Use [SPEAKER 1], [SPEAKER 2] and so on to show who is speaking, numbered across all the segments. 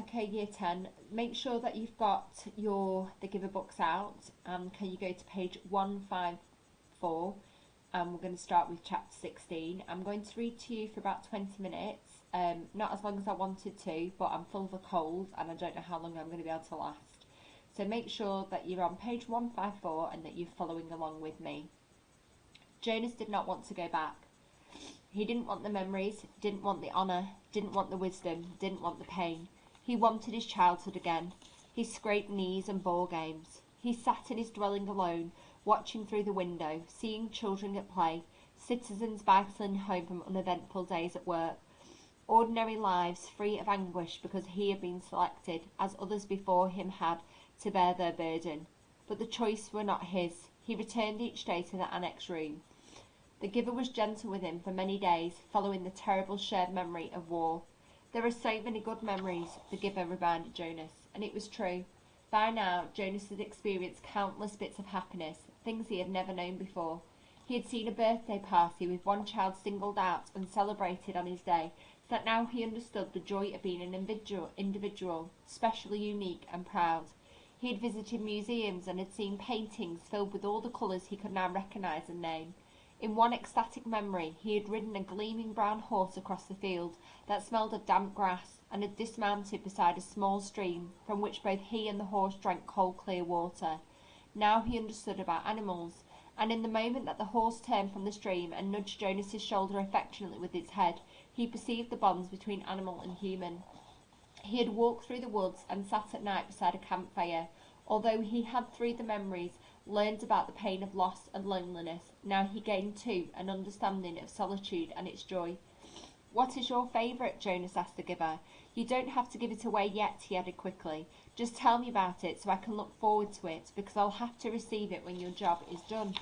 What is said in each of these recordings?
[SPEAKER 1] Okay, year 10, make sure that you've got the Giver books out, and can you go to page 154, and we're going to start with chapter 16. I'm going to read to you for about 20 minutes, not as long as I wanted to, but I'm full of a cold and I don't know how long I'm going to be able to last. So make sure that you're on page 154 and that you're following along with me. Jonas did not want to go back. He didn't want the memories, didn't want the honour, didn't want the wisdom, didn't want the pain. He wanted his childhood again, his scraped knees and ball games. He sat in his dwelling alone, watching through the window, seeing children at play, citizens bicycling home from uneventful days at work, ordinary lives free of anguish because he had been selected, as others before him had, to bear their burden. But the choice were not his. He returned each day to the annex room. The Giver was gentle with him for many days, following the terrible shared memory of war. There are so many good memories, the Giver reminded Jonas, and it was true. By now, Jonas had experienced countless bits of happiness, things he had never known before. He had seen a birthday party with one child singled out and celebrated on his day, so that now he understood the joy of being an individual, specially unique and proud. He had visited museums and had seen paintings filled with all the colours he could now recognise and name. In one ecstatic memory, he had ridden a gleaming brown horse across the field that smelled of damp grass, and had dismounted beside a small stream from which both he and the horse drank cold, clear water. Now he understood about animals, and in the moment that the horse turned from the stream and nudged Jonas's shoulder affectionately with its head, he perceived the bonds between animal and human. He had walked through the woods and sat at night beside a campfire. Although he had, through the memories, learned about the pain of loss and loneliness, now he gained too an understanding of solitude and its joy. "What is your favourite?" Jonas asked the Giver. "You don't have to give it away yet," he added quickly. "Just tell me about it so I can look forward to it, because I'll have to receive it when your job is done."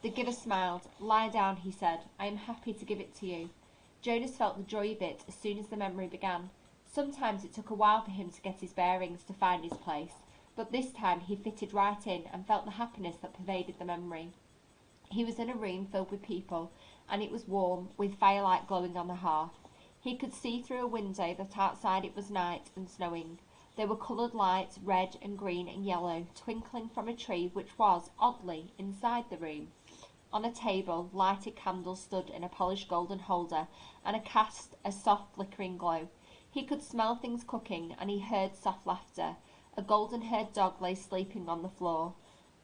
[SPEAKER 1] The Giver smiled. "Lie down," he said. "I am happy to give it to you." Jonas felt the joy of it as soon as the memory began. Sometimes it took a while for him to get his bearings, to find his place, but this time he fitted right in and felt the happiness that pervaded the memory. He was in a room filled with people, and it was warm, with firelight glowing on the hearth. He could see through a window that outside it was night and snowing. There were coloured lights, red and green and yellow, twinkling from a tree which was, oddly, inside the room. On a table, lighted candles stood in a polished golden holder, and cast a soft flickering glow. He could smell things cooking, and he heard soft laughter. A golden-haired dog lay sleeping on the floor.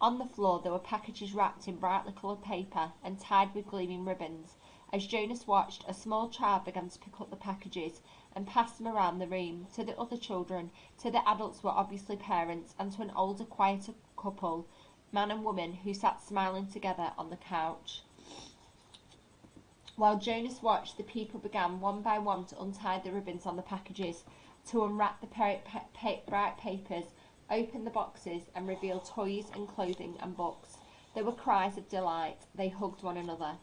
[SPEAKER 1] On the floor there were packages wrapped in brightly coloured paper and tied with gleaming ribbons. As Jonas watched, a small child began to pick up the packages and pass them around the room, to the other children, to the adults who were obviously parents, and to an older, quieter couple, man and woman, who sat smiling together on the couch. While Jonas watched, the people began one by one to untie the ribbons on the packages, to unwrap the bright papers, open the boxes, and reveal toys and clothing and books. There were cries of delight. They hugged one another.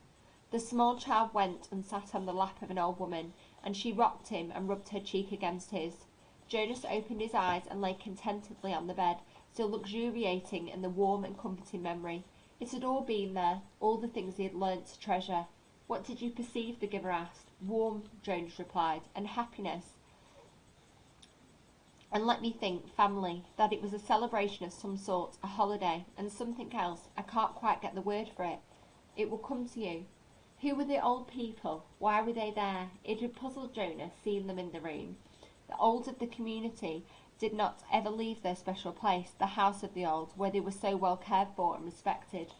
[SPEAKER 1] The small child went and sat on the lap of an old woman, and she rocked him and rubbed her cheek against his. Jonas opened his eyes and lay contentedly on the bed, still luxuriating in the warm and comforting memory. It had all been there, all the things he had learnt to treasure. "What did you perceive?" the Giver asked. "Warmth," Jonas replied, "and happiness. And let me think, family, that it was a celebration of some sort, a holiday, and something else. I can't quite get the word for it. It will come to you." Who were the old people? Why were they there? It had puzzled Jonas, seeing them in the room. The old of the community did not ever leave their special place, the house of the old, where they were so well cared for and respected.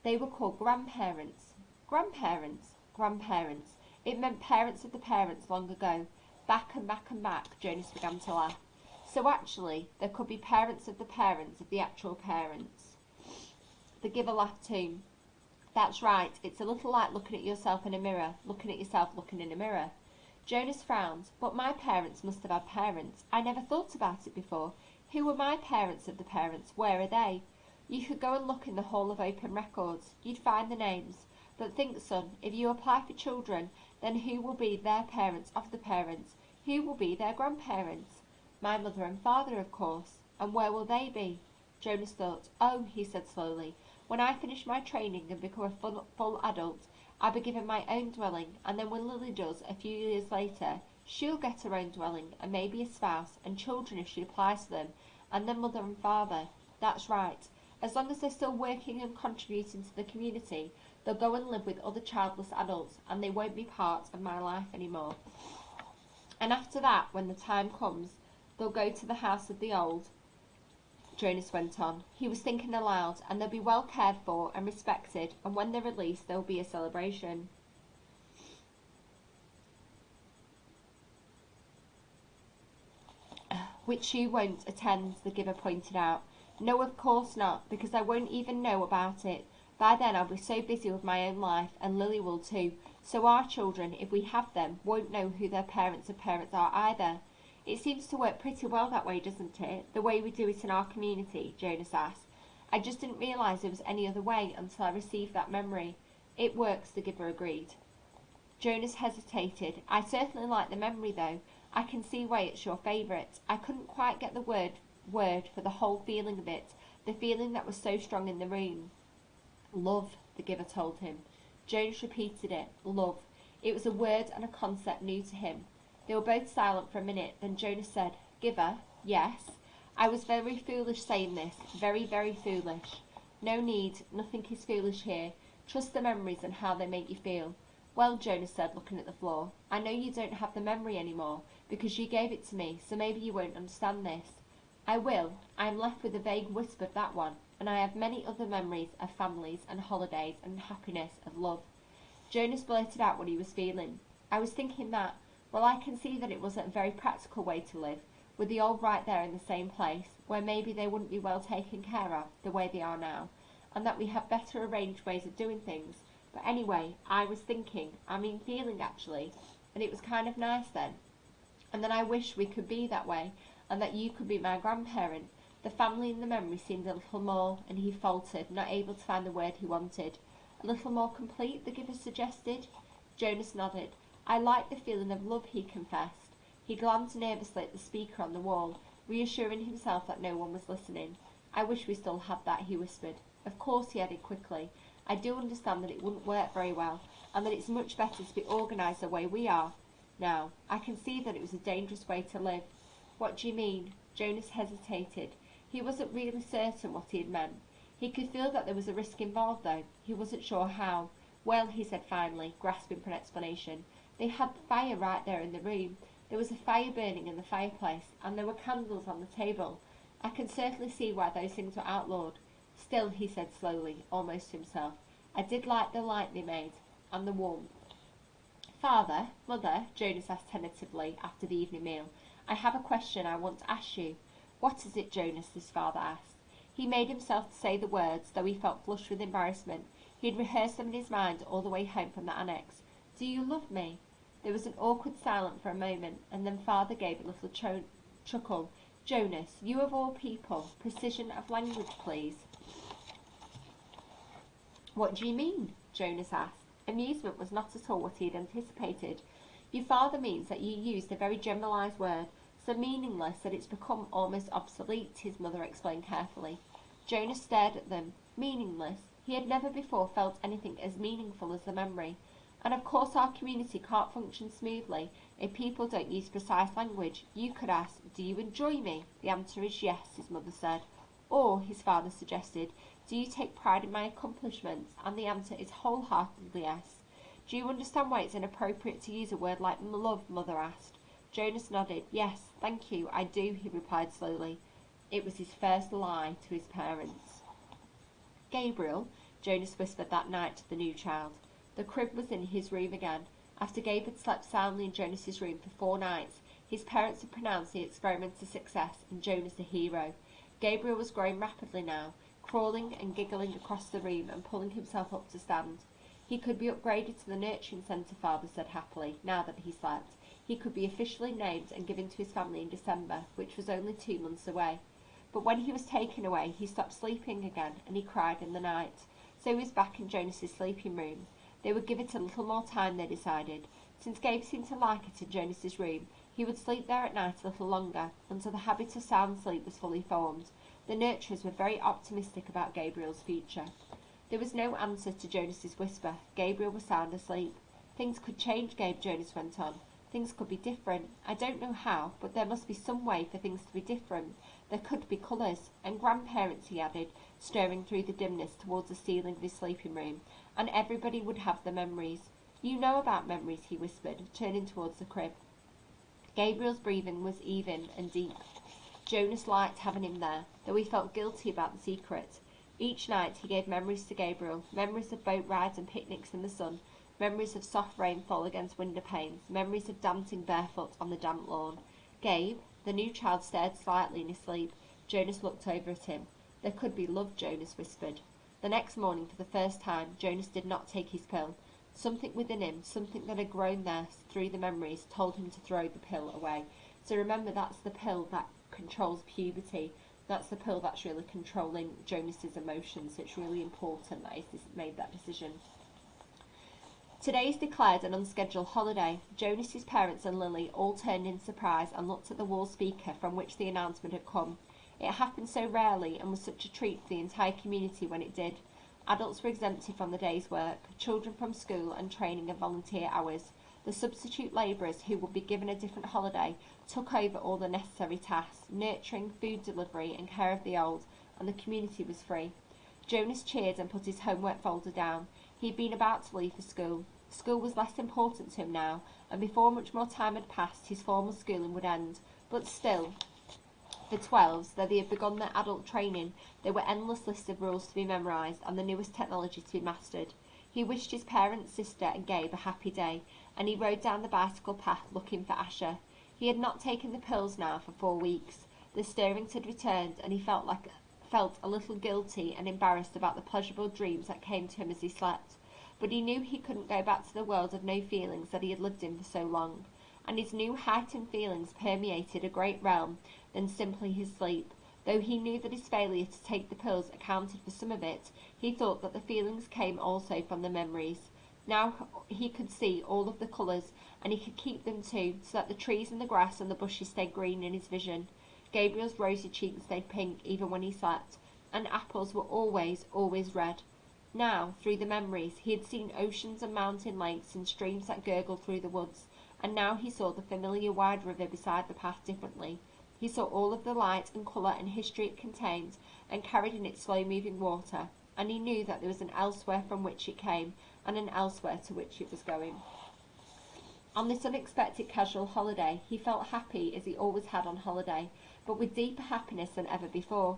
[SPEAKER 1] They were called grandparents. Grandparents? Grandparents. It meant parents of the parents long ago. Back and back and back, Jonas began to laugh. So actually, there could be parents of the actual parents. The Giver laughed too. "That's right, it's a little like looking at yourself in a mirror, looking at yourself looking in a mirror." Jonas frowned. "But my parents must have had parents. I never thought about it before. Who were my parents of the parents? Where are they?" "You could go and look in the Hall of Open Records. You'd find the names. But think, son, if you apply for children, then who will be their parents of the parents? Who will be their grandparents?" "My mother and father, of course." "And where will they be?" Jonas thought. "Oh," he said slowly, "when I finish my training and become a full adult, I'll be given my own dwelling, and then when Lily does, a few years later, She'll get her own dwelling, and maybe a spouse, and children if she applies to them, and then mother and father. That's right. As long as they're still working and contributing to the community, they'll go and live with other childless adults, and they won't be part of my life anymore. And after that, when the time comes, they'll go to the house of the old, Jonas went on. He was thinking aloud, and they'll be well cared for and respected, and when they're released, there'll be a celebration. Which you won't attend, the giver pointed out. No, of course not, because I won't even know about it. By then I'll be so busy with my own life, and Lily will too. So our children, if we have them, won't know who their parents of parents are either. It seems to work pretty well that way, doesn't it? The way we do it in our community, Jonas asked. I just didn't realise there was any other way until I received that memory. It works, the giver agreed. Jonas hesitated. I certainly like the memory, though. I can see why it's your favourite. I couldn't quite get the word for the whole feeling of it, the feeling that was so strong in the room. Love, the giver told him. Jonas repeated it. Love. It was a word and a concept new to him. They were both silent for a minute, then Jonas said, Giver, yes. I was very foolish saying this, very, very foolish. No need, nothing is foolish here. Trust the memories and how they make you feel. Well, Jonas said, looking at the floor, I know you don't have the memory anymore, because you gave it to me, so maybe you won't understand this. I will. I am left with a vague wisp of that one, and I have many other memories of families and holidays and happiness, of love. Jonas blurted out what he was feeling. I was thinking that, well, I can see that it wasn't a very practical way to live, with the old right there in the same place, where maybe they wouldn't be well taken care of, the way they are now, and that we have better arranged ways of doing things. But anyway, I was thinking, feeling actually, and it was kind of nice then. And then I wish we could be that way, and that you could be my grandparent. The family in the memory seemed a little more, and he faltered, not able to find the word he wanted. A little more complete, the giver suggested. Jonas nodded. I like the feeling of love, he confessed. He glanced nervously at the speaker on the wall, reassuring himself that no one was listening. I wish we still had that, he whispered. Of course, he added quickly. I do understand that it wouldn't work very well, and that it's much better to be organised the way we are. Now, I can see that it was a dangerous way to live. What do you mean? Jonas hesitated. He wasn't really certain what he had meant. He could feel that there was a risk involved, though. He wasn't sure how. Well, he said finally, grasping for an explanation. They had the fire right there in the room. There was a fire burning in the fireplace, and there were candles on the table. I can certainly see why those things were outlawed. Still, he said slowly, almost to himself, I did like the light they made, and the warmth. Father, Mother, Jonas asked tentatively after the evening meal, I have a question I want to ask you. What is it, Jonas? His father asked. He made himself to say the words, though he felt flushed with embarrassment. He had rehearsed them in his mind all the way home from the annex. Do you love me? There was an awkward silence for a moment, and then Father gave a little chuckle. Jonas, you of all people, precision of language, please. What do you mean? Jonas asked. Amusement was not at all what he had anticipated. Your father means that you used a very generalised word, so meaningless that it's become almost obsolete, his mother explained carefully. Jonas stared at them. Meaningless? He had never before felt anything as meaningful as the memory. And of course our community can't function smoothly if people don't use precise language. You could ask, do you enjoy me? The answer is yes, his mother said. Or, his father suggested, do you take pride in my accomplishments? And the answer is wholeheartedly yes. Do you understand why it's inappropriate to use a word like love? Mother asked. Jonas nodded. Yes, thank you, I do, he replied slowly. It was his first lie to his parents. Gabriel, Jonas whispered that night to the new child. The crib was in his room again. After Gabe had slept soundly in Jonas's room for 4 nights, his parents had pronounced the experiment a success and Jonas a hero. Gabriel was growing rapidly now, crawling and giggling across the room and pulling himself up to stand. He could be upgraded to the nurturing centre, Father said happily, now that he slept. He could be officially named and given to his family in December, which was only 2 months away. But when he was taken away, he stopped sleeping again, and he cried in the night. So he was back in Jonas's sleeping room. They would give it a little more time, they decided. Since Gabe seemed to like it in Jonas's room, he would sleep there at night a little longer, until the habit of sound sleep was fully formed. The nurturers were very optimistic about Gabriel's future. There was no answer to Jonas's whisper. Gabriel was sound asleep. Things could change, Gabe, Jonas went on. Things could be different. I don't know how, but there must be some way for things to be different. There could be colours. And grandparents, he added, staring through the dimness towards the ceiling of his sleeping room. And everybody would have the memories. You know about memories, he whispered, turning towards the crib. Gabriel's breathing was even and deep. Jonas liked having him there, though he felt guilty about the secret. Each night he gave memories to Gabriel, memories of boat rides and picnics in the sun, memories of soft rainfall against window panes, memories of dancing barefoot on the damp lawn. Gabe, the new child, stared slightly in his sleep. Jonas looked over at him. There could be love, Jonas whispered. The next morning, for the first time, Jonas did not take his pill. Something within him, something that had grown there through the memories, told him to throw the pill away. So remember, that's the pill that controls puberty. That's the pill that's really controlling Jonas's emotions. So it's really important that he's made that decision. Today is declared an unscheduled holiday. Jonas's parents and Lily all turned in surprise and looked at the wall speaker from which the announcement had come. It happened so rarely and was such a treat for the entire community when it did. Adults were exempted from the day's work, children from school and training and volunteer hours. The substitute labourers, who would be given a different holiday, took over all the necessary tasks, nurturing, food delivery and care of the old, and the community was free. Jonas cheered and put his homework folder down. He had been about to leave for school. School was less important to him now, and before much more time had passed, his formal schooling would end. But still, for 12s, though they had begun their adult training, there were endless lists of rules to be memorised and the newest technology to be mastered. He wished his parents, sister and Gabe a happy day, and he rode down the bicycle path looking for Asher. He had not taken the pills now for 4 weeks. The stirrings had returned, and he felt a little guilty and embarrassed about the pleasurable dreams that came to him as he slept. But he knew he couldn't go back to the world of no feelings that he had lived in for so long, and his new heightened feelings permeated a great realm than simply his sleep. Though he knew that his failure to take the pills accounted for some of it, he thought that the feelings came also from the memories. Now he could see all of the colours, and he could keep them too, so that the trees and the grass and the bushes stayed green in his vision. Gabriel's rosy cheeks stayed pink even when he slept, and apples were always, always red. Now, through the memories, he had seen oceans and mountain lakes and streams that gurgled through the woods, and now he saw the familiar wide river beside the path differently. He saw all of the light and colour and history it contained, and carried in its slow-moving water, and he knew that there was an elsewhere from which it came, and an elsewhere to which it was going. On this unexpected casual holiday, he felt happy as he always had on holiday, but with deeper happiness than ever before.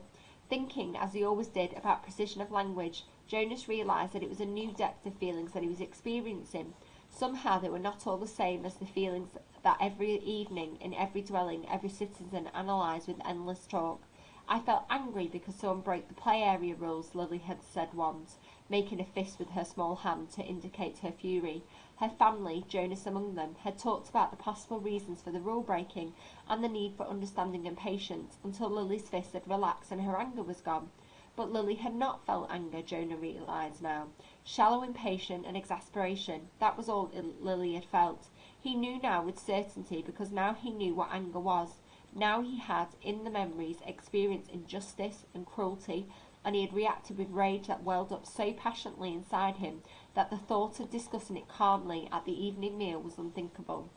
[SPEAKER 1] Thinking, as he always did, about precision of language, Jonas realised that it was a new depth of feelings that he was experiencing. Somehow they were not all the same as the feelings that every evening, in every dwelling, every citizen analysed with endless talk. I felt angry because someone broke the play area rules, Lily had said once, making a fist with her small hand to indicate her fury. Her family, Jonas among them, had talked about the possible reasons for the rule breaking and the need for understanding and patience, until Lily's fist had relaxed and her anger was gone. But Lily had not felt anger, Jonah realised now. Shallow impatience and exasperation, that was all Lily had felt. He knew now with certainty, because now he knew what anger was. Now he had, in the memories, experienced injustice and cruelty, and he had reacted with rage that welled up so passionately inside him that the thought of discussing it calmly at the evening meal was unthinkable.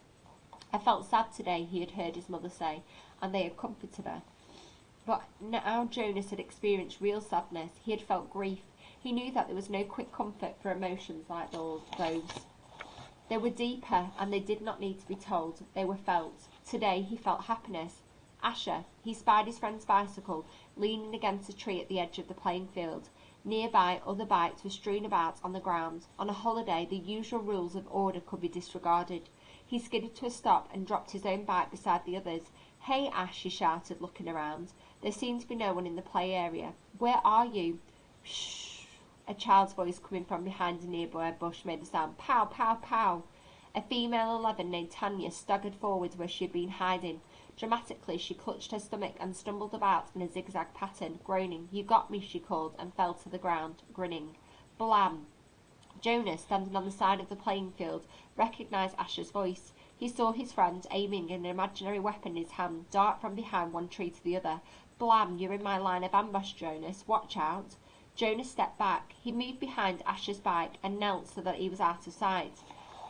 [SPEAKER 1] I felt sad today, he had heard his mother say, and they had comforted her. But now Jonas had experienced real sadness. He had felt grief. He knew that there was no quick comfort for emotions like those. They were deeper, and they did not need to be told. They were felt. Today he felt happiness. Asher, he spied his friend's bicycle, leaning against a tree at the edge of the playing field. Nearby, other bikes were strewn about on the ground. On a holiday, the usual rules of order could be disregarded. He skidded to a stop and dropped his own bike beside the others. "Hey, Ash," he shouted, looking around. There seemed to be no one in the play area. "Where are you?" "Shh!" A child's voice coming from behind a nearby bush made a sound. "Pow, pow, pow!" A female 11 named Tanya staggered forwards where she had been hiding. Dramatically, she clutched her stomach and stumbled about in a zigzag pattern, groaning. "You got me," she called, and fell to the ground, grinning. Blam! Jonas, standing on the side of the playing field, recognised Asher's voice. He saw his friend, aiming an imaginary weapon in his hand, dart from behind one tree to the other. "Blam! You're in my line of ambush, Jonas. Watch out." Jonas stepped back. He moved behind Asher's bike and knelt so that he was out of sight.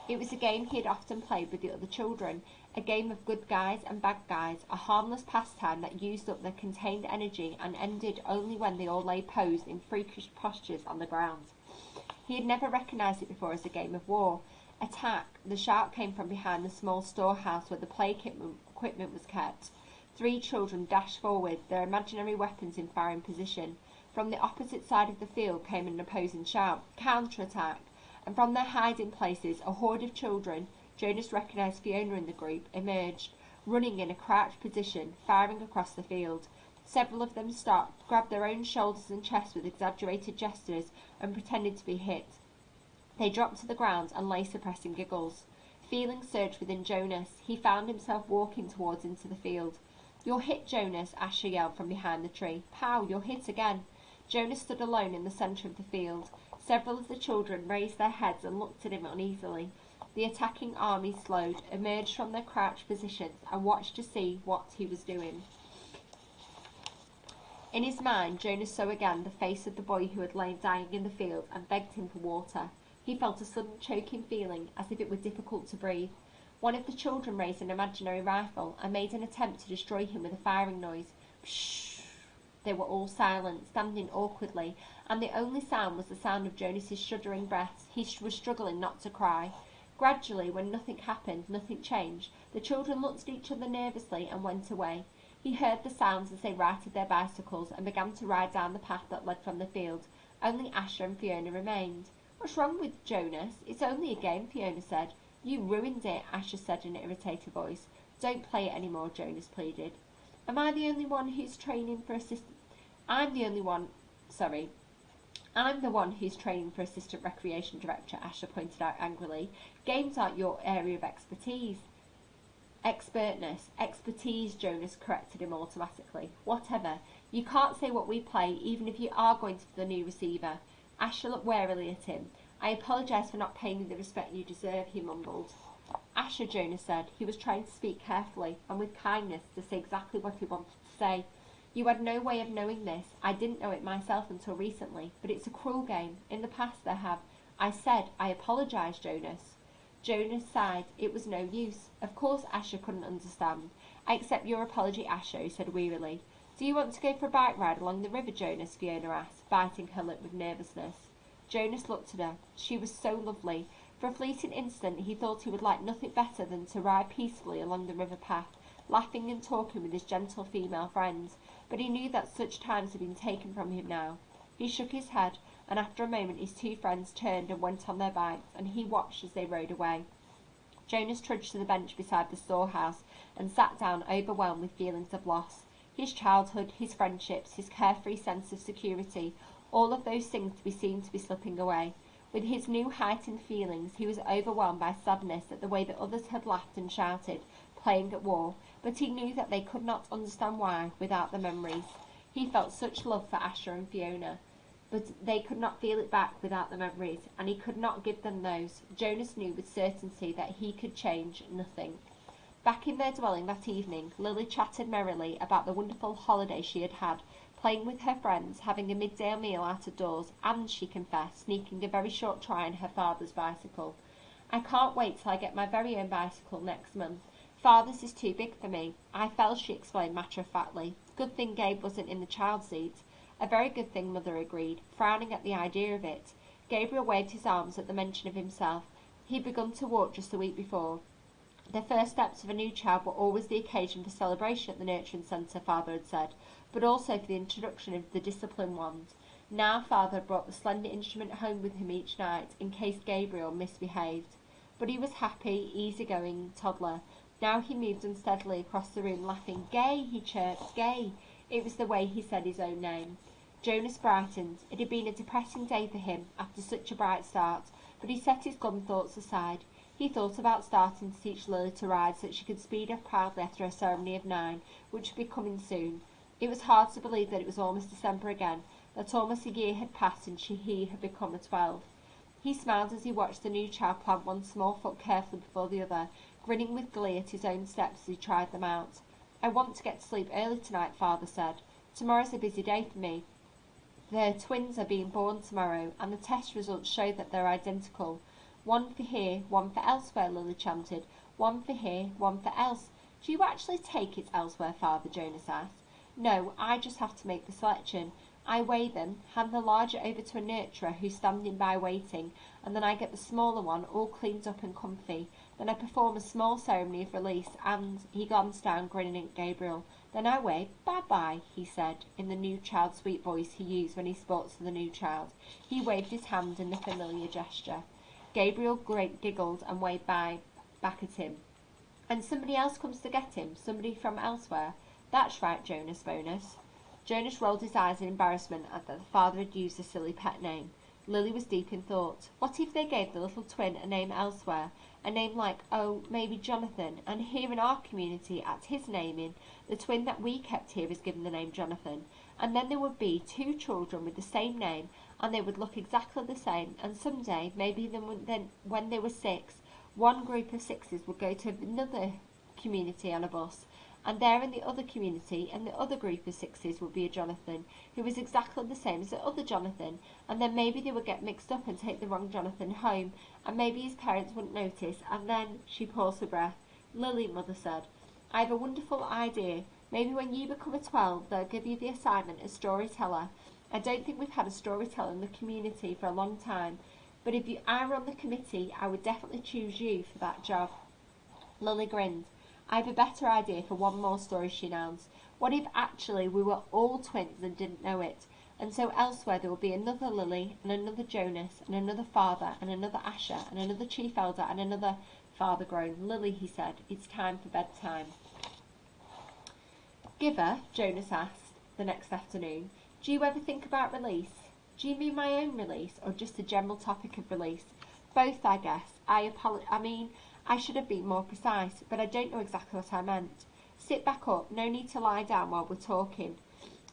[SPEAKER 1] It was a game he had often played with the other children, a game of good guys and bad guys, a harmless pastime that used up their contained energy and ended only when they all lay posed in freakish postures on the ground. He had never recognised it before as a game of war. Attack! The shout came from behind the small storehouse where the play equipment was kept. 3 children dashed forward, their imaginary weapons in firing position. From the opposite side of the field came an opposing shout, "Counter-attack!" And from their hiding places, a horde of children, Jonas recognised Fiona in the group, emerged, running in a crouched position, firing across the field. Several of them stopped, grabbed their own shoulders and chests with exaggerated gestures, and pretended to be hit. They dropped to the ground and lay suppressing giggles. Feelings surged within Jonas. He found himself walking towards into the field. "You're hit, Jonas," Asher yelled from behind the tree. "Pow, you're hit again." Jonas stood alone in the centre of the field. Several of the children raised their heads and looked at him uneasily. The attacking army slowed, emerged from their crouched positions, and watched to see what he was doing. In his mind, Jonas saw again the face of the boy who had lain dying in the field and begged him for water. He felt a sudden choking feeling, as if it were difficult to breathe. One of the children raised an imaginary rifle and made an attempt to destroy him with a firing noise. Pshh! They were all silent, standing awkwardly, and the only sound was the sound of Jonas's shuddering breaths. He was struggling not to cry. Gradually, when nothing happened, nothing changed, the children looked at each other nervously and went away. He heard the sounds as they righted their bicycles and began to ride down the path that led from the field. Only Asher and Fiona remained. "What's wrong with Jonas? It's only a game," Fiona said. "You ruined it," Asher said in an irritated voice. "Don't play it any more," Jonas pleaded. "Am I the only one who's training for assistant? I'm the one who's training for assistant recreation director," Asher pointed out angrily. "Games aren't your area of expertise." Expertise, Jonas corrected him automatically. "Whatever. You can't say what we play, even if you are going to the new receiver." Asher looked warily at him. "I apologise for not paying you the respect you deserve," he mumbled. "Asher," Jonas said. He was trying to speak carefully and with kindness to say exactly what he wanted to say. "You had no way of knowing this. I didn't know it myself until recently. But it's a cruel game. In the past there have—" "I said I apologise, Jonas." Jonas sighed. It was no use. Of course Asher couldn't understand. "I accept your apology, Asher," he said wearily. "Do you want to go for a bike ride along the river, Jonas?" Fiona asked, biting her lip with nervousness. Jonas looked at her. She was so lovely. For a fleeting instant he thought he would like nothing better than to ride peacefully along the river path, laughing and talking with his gentle female friends, but he knew that such times had been taken from him now. He shook his head, and after a moment his 2 friends turned and went on their bikes, and he watched as they rode away. Jonas trudged to the bench beside the storehouse and sat down, overwhelmed with feelings of loss. His childhood, his friendships, his carefree sense of security, all of those things seemed to be slipping away. With his new heightened feelings, he was overwhelmed by sadness at the way that others had laughed and shouted, playing at war, but he knew that they could not understand why without the memories. He felt such love for Asher and Fiona, but they could not feel it back without the memories, and he could not give them those. Jonas knew with certainty that he could change nothing. Back in their dwelling that evening, Lily chatted merrily about the wonderful holiday she had had, playing with her friends, having a midday meal out of doors, and, she confessed, sneaking a very short try in her father's bicycle. "I can't wait till I get my very own bicycle next month. Father's is too big for me." "I fell," she explained matter-of-factly. "Good thing Gabe wasn't in the child seat." "A very good thing," Mother agreed, frowning at the idea of it. Gabriel waved his arms at the mention of himself. He'd begun to walk just the week before. The first steps of a new child were always the occasion for celebration at the nurturing centre, Father had said, but also for the introduction of the discipline ones. Now Father brought the slender instrument home with him each night, in case Gabriel misbehaved. But he was happy, easy-going toddler. Now he moved unsteadily across the room, laughing. "Gay," he chirped, "Gay." It was the way he said his own name. Jonas brightened. It had been a depressing day for him, after such a bright start, but he set his glum thoughts aside. He thought about starting to teach Lily to ride so that she could speed off proudly after her ceremony of 9, which would be coming soon. It was hard to believe that it was almost December again, that almost a year had passed since he had become a 12. He smiled as he watched the new child plant one small foot carefully before the other, grinning with glee at his own steps as he tried them out. "I want to get to sleep early tonight," Father said. "Tomorrow's a busy day for me. The twins are being born tomorrow, and the test results show that they're identical. One for here, one for elsewhere, Lily chanted. One for here, one for else. Do you actually take it elsewhere, Father? Jonas asked. No, I just have to make the selection. I weigh them, hand the larger over to a nurturer who's standing by waiting, and then I get the smaller one all cleaned up and comfy. Then I perform a small ceremony of release and, he glanced down, grinning at Gabriel. Then I wave, bye-bye, he said, in the new child's sweet voice he used when he spoke to the new child. He waved his hand in the familiar gesture. Gabriel giggled and waved back at him. And somebody else comes to get him, somebody from elsewhere. That's right, Jonas Bonus. Jonas rolled his eyes in embarrassment at that the father had used a silly pet name. Lily was deep in thought. What if they gave the little twin a name elsewhere? A name like, oh, maybe Jonathan, and here in our community, at his naming, the twin that we kept here is given the name Jonathan. And then there would be 2 children with the same name, and they would look exactly the same, and someday, maybe then when they were 6, one group of 6s would go to another community on a bus, and there in the other community and the other group of 6s would be a Jonathan who was exactly the same as the other Jonathan, and then maybe they would get mixed up and take the wrong Jonathan home, and maybe his parents wouldn't notice, and then, she paused for breath. Lily, Mother said, I have a wonderful idea. Maybe when you become a 12 they'll give you the assignment as storyteller. I don't think we've had a storyteller in the community for a long time, but if I were on the committee I would definitely choose you for that job. Lily grinned. I have a better idea for one more story, she announced. What if actually we were all twins and didn't know it? And so elsewhere there will be another Lily, and another Jonas, and another father, and another Asher, and another chief elder, and another... Father groaned. Lily, he said, it's time for bedtime. Giver, Jonas asked the next afternoon, do you ever think about release? Do you mean my own release, or just the general topic of release? Both, I guess. I should have been more precise, but I don't know exactly what I meant. Sit back up, no need to lie down while we're talking.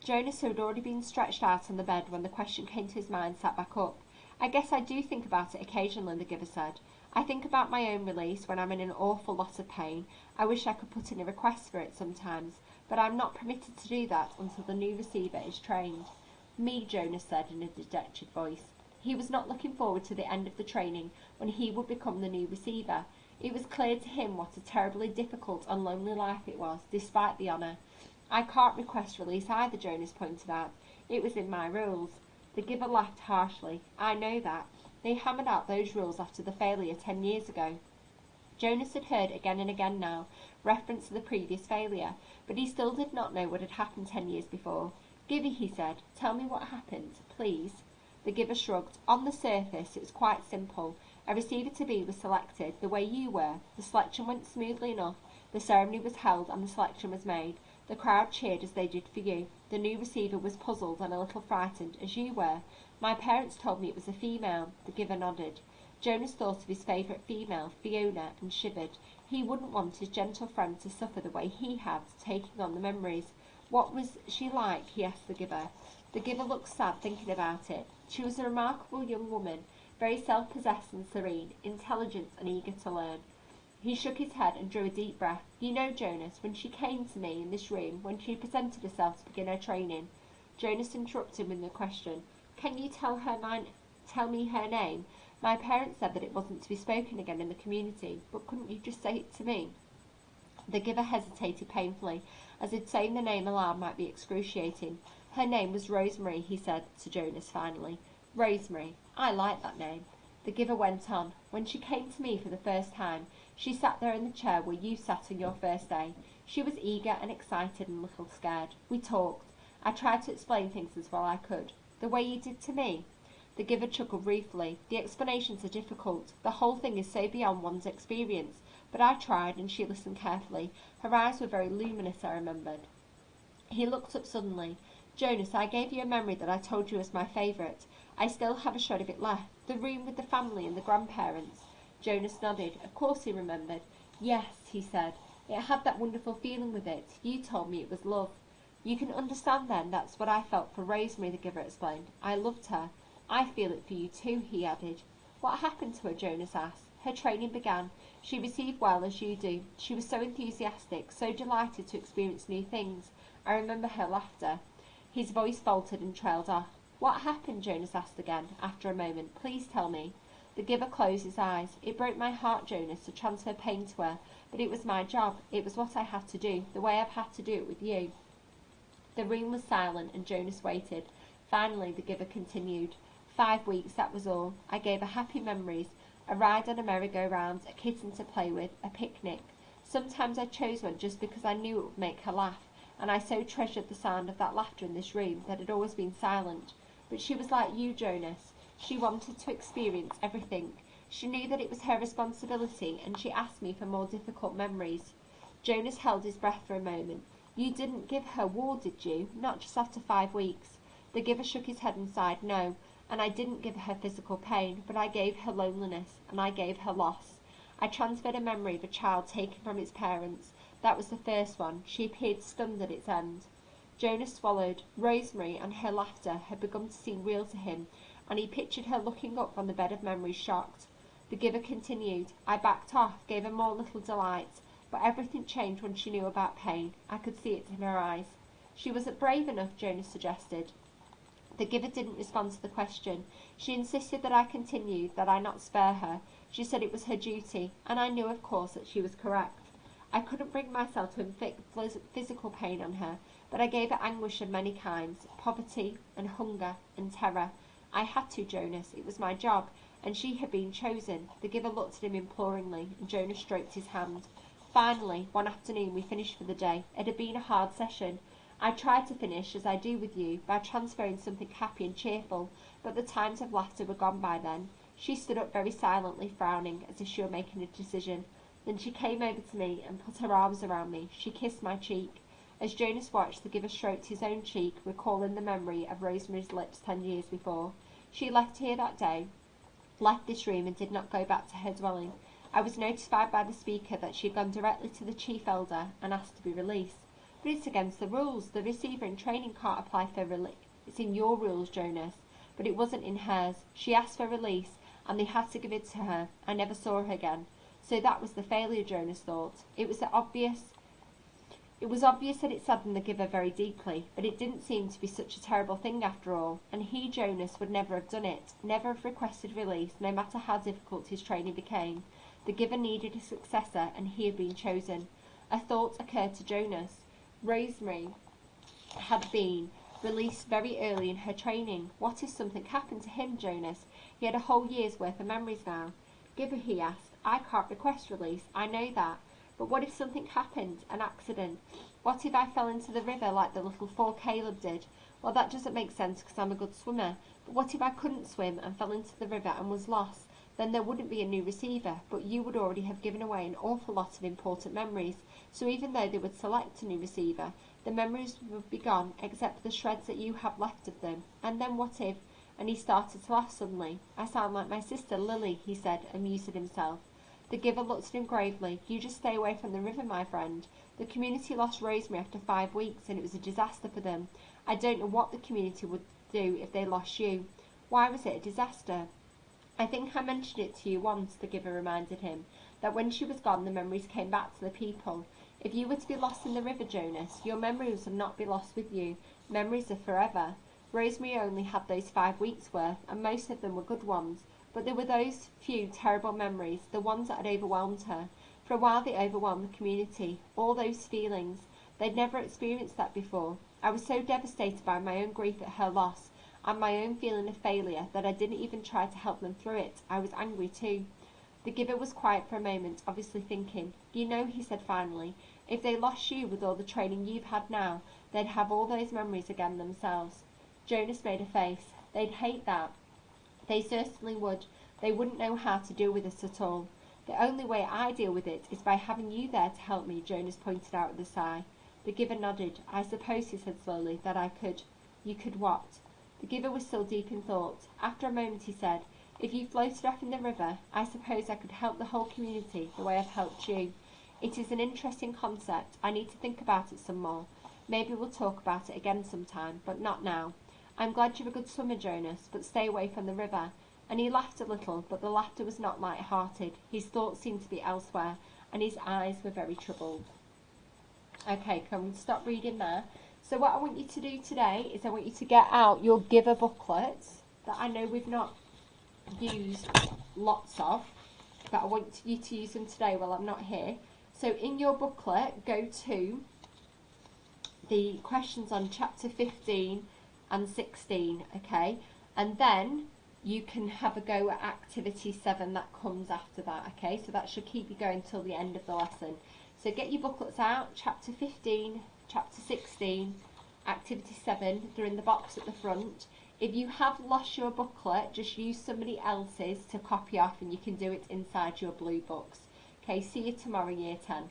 [SPEAKER 1] Jonas, who had already been stretched out on the bed when the question came to his mind, sat back up. I guess I do think about it occasionally, the giver said. I think about my own release when I'm in an awful lot of pain. I wish I could put in a request for it sometimes, but I'm not permitted to do that until the new receiver is trained. Me, Jonas said in a dejected voice. He was not looking forward to the end of the training when he would become the new receiver. It was clear to him what a terribly difficult and lonely life it was, despite the honour. I can't request release either, Jonas pointed out. It was in my rules. The giver laughed harshly. I know that. They hammered out those rules after the failure 10 years ago. Jonas had heard again and again now reference to the previous failure, but he still did not know what had happened 10 years before. Giver, he said, tell me what happened, please. The giver shrugged. On the surface, it was quite simple. A receiver-to-be was selected, the way you were. The selection went smoothly enough. The ceremony was held and the selection was made. The crowd cheered as they did for you. The new receiver was puzzled and a little frightened, as you were. My parents told me it was a female. The giver nodded. Jonas thought of his favourite female, Fiona, and shivered. He wouldn't want his gentle friend to suffer the way he had, taking on the memories. What was she like? He asked the giver. The giver looked sad thinking about it. She was a remarkable young woman, very self-possessed and serene, intelligent and eager to learn. He shook his head and drew a deep breath. You know, Jonas, when she came to me in this room, when she presented herself to begin her training. Jonas interrupted with a question. Can you tell me her name? My parents said that it wasn't to be spoken again in the community, but couldn't you just say it to me? The giver hesitated painfully, as if saying the name aloud might be excruciating. Her name was Rosemary, he said to Jonas finally. Rosemary. I like that name. The giver went on. When she came to me for the first time, she sat there in the chair where you sat on your first day. She was eager and excited and a little scared. We talked. I tried to explain things as well I could. The way you did to me. The giver chuckled ruefully. The explanations are difficult. The whole thing is so beyond one's experience. But I tried, and she listened carefully. Her eyes were very luminous, I remembered. He looked up suddenly. Jonas, I gave you a memory that I told you was my favourite. I still have a shred of it left. The room with the family and the grandparents. Jonas nodded. Of course he remembered. Yes, he said. It had that wonderful feeling with it. You told me it was love. You can understand then that's what I felt for Rosemary, the giver explained. I loved her. I feel it for you too, he added. What happened to her? Jonas asked. Her training began. She received well as you do. She was so enthusiastic, so delighted to experience new things. I remember her laughter. His voice faltered and trailed off. What happened? Jonas asked again, after a moment. Please tell me. The giver closed his eyes. It broke my heart, Jonas, to transfer pain to her, but it was my job. It was what I had to do, the way I've had to do it with you. The room was silent, and Jonas waited. Finally, the giver continued. 5 weeks, that was all. I gave her happy memories, a ride on a merry-go-round, a kitten to play with, a picnic. Sometimes I chose one just because I knew it would make her laugh, and I so treasured the sound of that laughter in this room that had always been silent. But she was like you, Jonas. She wanted to experience everything. She knew that it was her responsibility, and she asked me for more difficult memories. Jonas held his breath for a moment. You didn't give her war, did you? Not just after 5 weeks. The giver shook his head and sighed. No, and I didn't give her physical pain, but I gave her loneliness, and I gave her loss. I transferred a memory of a child taken from its parents. That was the first one. She appeared stunned at its end. Jonas swallowed. Rosemary and her laughter had begun to seem real to him, and he pictured her looking up from the bed of memories, shocked. The giver continued. I backed off, gave her more little delights, but everything changed when she knew about pain. I could see it in her eyes. She wasn't brave enough, Jonas suggested. The giver didn't respond to the question. She insisted that I continue, that I not spare her. She said it was her duty, and I knew, of course, that she was correct. I couldn't bring myself to inflict physical pain on her, but I gave her anguish of many kinds, poverty and hunger and terror. I had to, Jonas. It was my job, and she had been chosen. The giver looked at him imploringly, and Jonas stroked his hand. Finally, one afternoon, we finished for the day. It had been a hard session. I tried to finish, as I do with you, by transferring something happy and cheerful, but the times of laughter were gone by then. She stood up very silently, frowning, as if she were making a decision. Then she came over to me and put her arms around me. She kissed my cheek. As Jonas watched, the giver stroked his own cheek, recalling the memory of Rosemary's lips 10 years before. She left here that day, left this room, and did not go back to her dwelling. I was notified by the speaker that she had gone directly to the chief elder and asked to be released. But it's against the rules. The receiver in training can't apply for release. It's in your rules, Jonas. But it wasn't in hers. She asked for release, and they had to give it to her. I never saw her again. So that was the failure, Jonas thought. It was obvious that it saddened the giver very deeply, but it didn't seem to be such a terrible thing after all, and he, Jonas, would never have done it, never have requested release, no matter how difficult his training became. The giver needed a successor, and he had been chosen. A thought occurred to Jonas. Rosemary had been released very early in her training. What if something happened to him, Jonas? He had a whole year's worth of memories now. Giver, he asked, I can't request release, I know that. But what if something happened, an accident? What if I fell into the river like the little 4 Caleb did? Well, that doesn't make sense because I'm a good swimmer. But what if I couldn't swim and fell into the river and was lost? Then there wouldn't be a new receiver, but you would already have given away an awful lot of important memories. So even though they would select a new receiver, the memories would be gone except the shreds that you have left of them. And then what if? And he started to laugh suddenly. I sound like my sister Lily, he said, amused at himself. The giver looked at him gravely. You just stay away from the river, my friend. The community lost Rosemary after 5 weeks, and it was a disaster for them. I don't know what the community would do if they lost you. Why was it a disaster? I think I mentioned it to you once, the giver reminded him, that when she was gone the memories came back to the people. If you were to be lost in the river, Jonas, your memories would not be lost with you. Memories are forever. Rosemary only had those 5 weeks' worth, and most of them were good ones. But there were those few terrible memories, the ones that had overwhelmed her. For a while they overwhelmed the community. All those feelings. They'd never experienced that before. I was so devastated by my own grief at her loss, and my own feeling of failure, that I didn't even try to help them through it. I was angry too. The giver was quiet for a moment, obviously thinking. You know, he said finally, if they lost you with all the training you've had now, they'd have all those memories again themselves. Jonas made a face. They'd hate that. They certainly would. They wouldn't know how to deal with it at all. The only way I deal with it is by having you there to help me, Jonas pointed out with a sigh. The giver nodded. I suppose, he said slowly, that I could. You could what? The giver was still deep in thought. After a moment he said, if you floated off in the river, I suppose I could help the whole community the way I've helped you. It is an interesting concept. I need to think about it some more. Maybe we'll talk about it again sometime, but not now. I'm glad you're a good swimmer, Jonas, but stay away from the river. And he laughed a little, but the laughter was not light-hearted. His thoughts seemed to be elsewhere, and his eyes were very troubled. Okay, can we stop reading there? So what I want you to do today is I want you to get out your giver booklets that I know we've not used lots of, but I want you to use them today while I'm not here. So in your booklet, go to the questions on chapter 15 and 16, okay? And then you can have a go at activity 7 that comes after that, okay? So that should keep you going till the end of the lesson. So get your booklets out, chapter 15, chapter 16, activity 7, they're in the box at the front. If you have lost your booklet, just use somebody else's to copy off and you can do it inside your blue books. Okay, see you tomorrow, year 10.